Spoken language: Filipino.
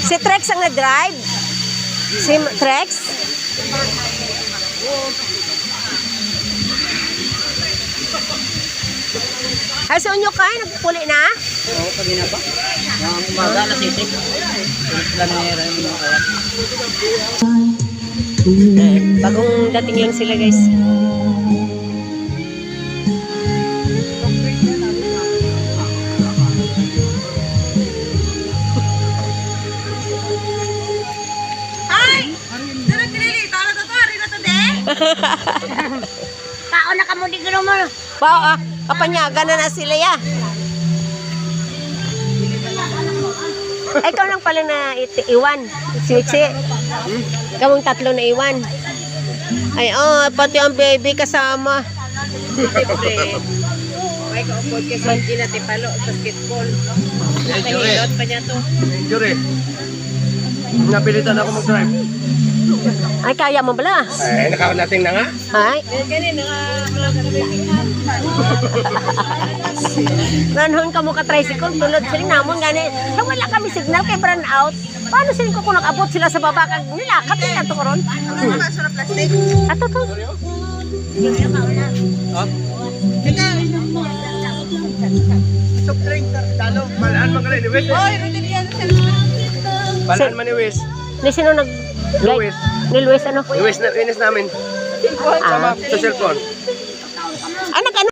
Si Trex ang na-drive? Si Trex? Ay, sa unyo kayo, nagpuli na? Oo, kanina pa. Yung umaga, nasisig. Planera yung mga kaya. Bagong dating lang sila, guys. Kao na kamo di gano mo. Pao, kapanyaga na sila ya. Ay, ikaw lang pala na iwan. Si Mixi. Kamong tatlo na iwan. Ay, pati ang baby kasama. Siyempre, may kaupod kay Sanji na tipalo, basketball. Nakahilot pa niya to. Injury. Napilitan ako mag-drive. Ay, kaya mo bala? Ay, nakakalating na nga. Ay, Ganyan, nakakalaga na may ranhon ka mo ka-tricycle, tulad sila namon gani. Sa wala kami signal kay burn out. Paano sila kung nakabot sila sa baba kag nilakap nila to karon? Ano ba sa plastic? Ato to. Soft drink, talo. Malaan man ka rin, Luis. Hoy, Rodel yan sa Malaan man ni Luis. Ni sino nag Luis. Ni Luis ano? Luis na kinis namin. Ah, Sa cellphone. nag ano